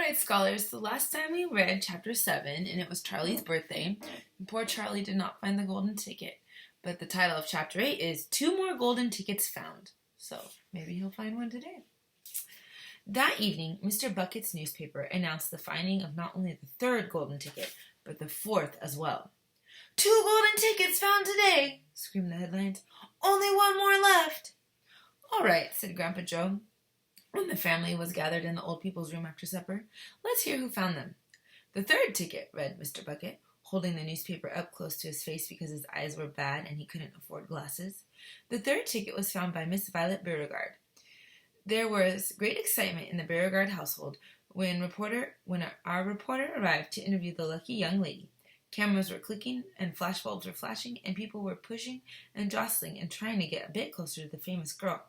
Alright, scholars, the last time we read chapter 7, and it was Charlie's birthday, and poor Charlie did not find the golden ticket. But the title of chapter 8 is Two More Golden Tickets Found. So maybe he'll find one today. That evening, Mr. Bucket's newspaper announced the finding of not only the third golden ticket, but the fourth as well. "Two golden tickets found today," screamed the headlines. "Only one more left." "All right," said Grandpa Joe, when the family was gathered in the old people's room after supper. "Let's hear who found them." "The third ticket," read Mr. Bucket, holding the newspaper up close to his face because his eyes were bad and he couldn't afford glasses. "The third ticket was found by Miss Violet Beauregard." There was great excitement in the Beauregard household when our reporter arrived to interview the lucky young lady. Cameras were clicking and flashbulbs were flashing, and people were pushing and jostling and trying to get a bit closer to the famous girl.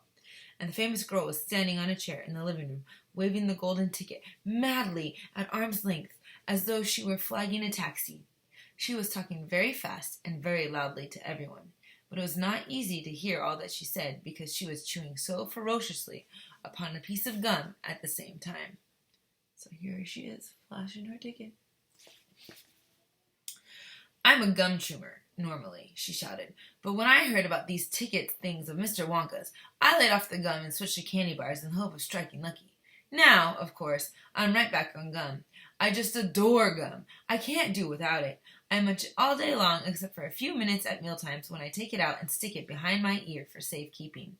And the famous girl was standing on a chair in the living room, waving the golden ticket madly at arm's length, as though she were flagging a taxi. She was talking very fast and very loudly to everyone, but it was not easy to hear all that she said because she was chewing so ferociously upon a piece of gum at the same time. So here she is, flashing her ticket. "I'm a gum chewer, normally," she shouted, "but when I heard about these ticket things of Mr. Wonka's, I laid off the gum and switched to candy bars in the hope of striking lucky. Now, of course, I'm right back on gum. I just adore gum. I can't do without it. I munch it all day long except for a few minutes at mealtimes when I take it out and stick it behind my ear for safekeeping.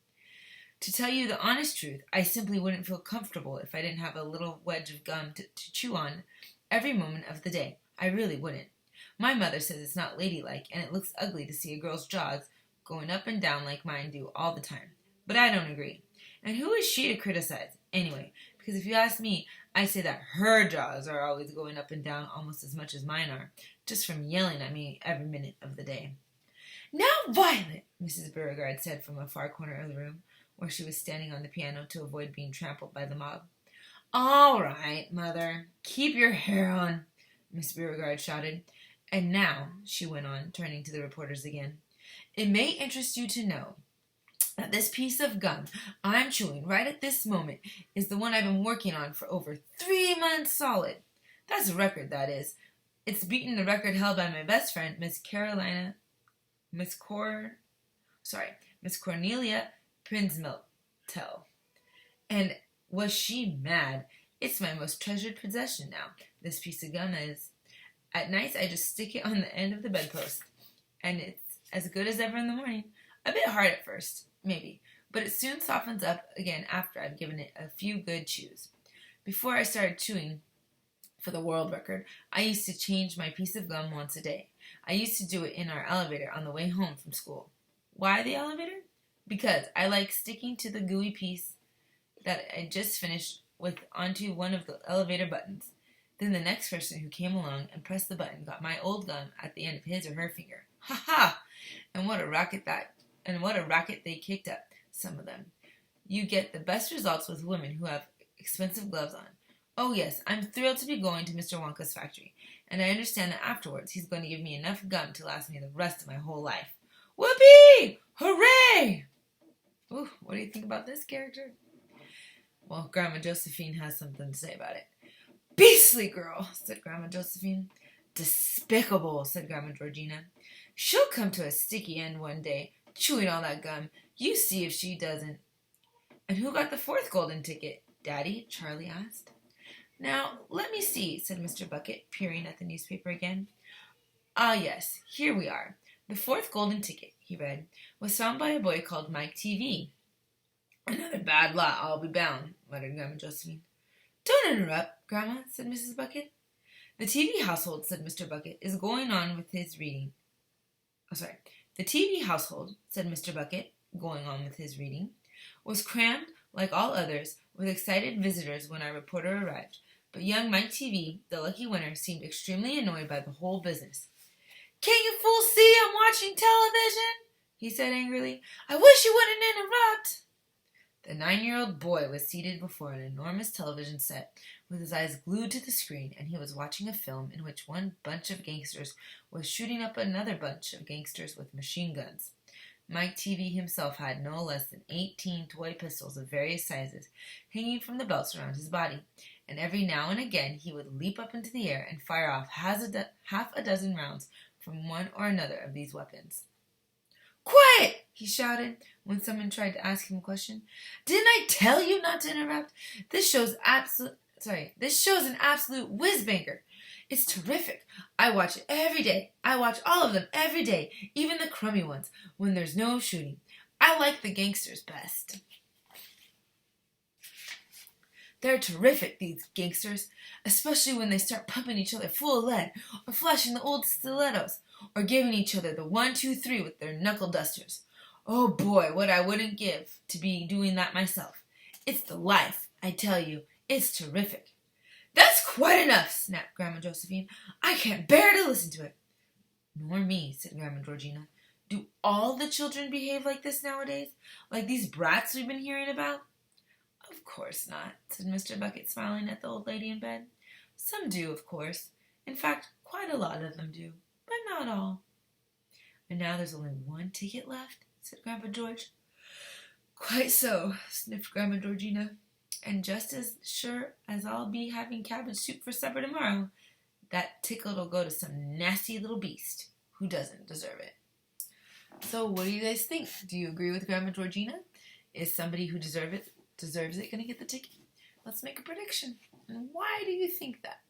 To tell you the honest truth, I simply wouldn't feel comfortable if I didn't have a little wedge of gum to chew on every moment of the day. I really wouldn't. My mother says it's not ladylike, and it looks ugly to see a girl's jaws going up and down like mine do all the time. But I don't agree. And who is she to criticize, anyway? Because if you ask me, I say that her jaws are always going up and down almost as much as mine are, just from yelling at me every minute of the day." "Now, Violet," Mrs. Beauregard said from a far corner of the room, where she was standing on the piano to avoid being trampled by the mob. "All right, Mother, keep your hair on," Miss Beauregard shouted. "And now," she went on, turning to the reporters again, "it may interest you to know that this piece of gum I'm chewing right at this moment is the one I've been working on for over 3 months solid. That's a record, that is. It's beaten the record held by my best friend, Miss Cornelia Prinzmeltel. And was she mad? It's my most treasured possession now, this piece of gum is. At nights I just stick it on the end of the bedpost, and it's as good as ever in the morning. A bit hard at first, maybe, but it soon softens up again after I've given it a few good chews. Before I started chewing for the world record, I used to change my piece of gum once a day. I used to do it in our elevator on the way home from school. Why the elevator? Because I like sticking to the gooey piece that I just finished with onto one of the elevator buttons. Then the next person who came along and pressed the button got my old gum at the end of his or her finger. Ha ha! And what a racket they kicked up, some of them. You get the best results with women who have expensive gloves on. Oh yes, I'm thrilled to be going to Mr. Wonka's factory, and I understand that afterwards he's going to give me enough gum to last me the rest of my whole life. Whoopee! Hooray! Ooh, what do you think about this character? Well, Grandma Josephine has something to say about it. "Beastly girl," said Grandma Josephine. "Despicable," said Grandma Georgina. "She'll come to a sticky end one day, chewing all that gum. You see if she doesn't." "And who got the fourth golden ticket, Daddy?" Charlie asked. "Now, let me see," said Mr. Bucket, peering at the newspaper again. "Ah, yes, here we are. The fourth golden ticket," he read, "was found by a boy called Mike TV." "Another bad lot, I'll be bound," muttered Grandma Josephine. "Don't interrupt, Grandma," said Mrs. Bucket. "The TV household," said Mr. Bucket, "is going on with his reading." The TV household," said Mr. Bucket, going on with his reading, "was crammed, like all others, with excited visitors when our reporter arrived. But young Mike TV, the lucky winner, seemed extremely annoyed by the whole business. "Can't you fools see I'm watching television?" he said angrily. "I wish you wouldn't interrupt." The 9-year-old boy was seated before an enormous television set with his eyes glued to the screen, and he was watching a film in which one bunch of gangsters was shooting up another bunch of gangsters with machine guns. Mike TV himself had no less than 18 toy pistols of various sizes hanging from the belts around his body, and every now and again he would leap up into the air and fire off half a dozen rounds from one or another of these weapons. "Quiet!" he shouted when someone tried to ask him a question. "Didn't I tell you not to interrupt? This show's an absolute whiz-banger. It's terrific. I watch it every day. I watch all of them every day, even the crummy ones, when there's no shooting. I like the gangsters best. They're terrific, these gangsters, especially when they start pumping each other full of lead, or flashing the old stilettos, or giving each other the 1, 2, 3 with their knuckle dusters. Oh boy, what I wouldn't give to be doing that myself. It's the life, I tell you. It's terrific." "That's quite enough," snapped Grandma Josephine. "I can't bear to listen to it." "Nor me," said Grandma Georgina. "Do all the children behave like this nowadays? Like these brats we've been hearing about?" "Of course not," said Mr. Bucket, smiling at the old lady in bed. "Some do, of course. In fact, quite a lot of them do, but not all." "And now there's only one ticket left," said Grandpa George. "Quite so," sniffed Grandma Georgina. "And just as sure as I'll be having cabbage soup for supper tomorrow, that ticket'll go to some nasty little beast who doesn't deserve it." So what do you guys think? Do you agree with Grandma Georgina? Is somebody who deserves it going to get the ticket? Let's make a prediction. And why do you think that?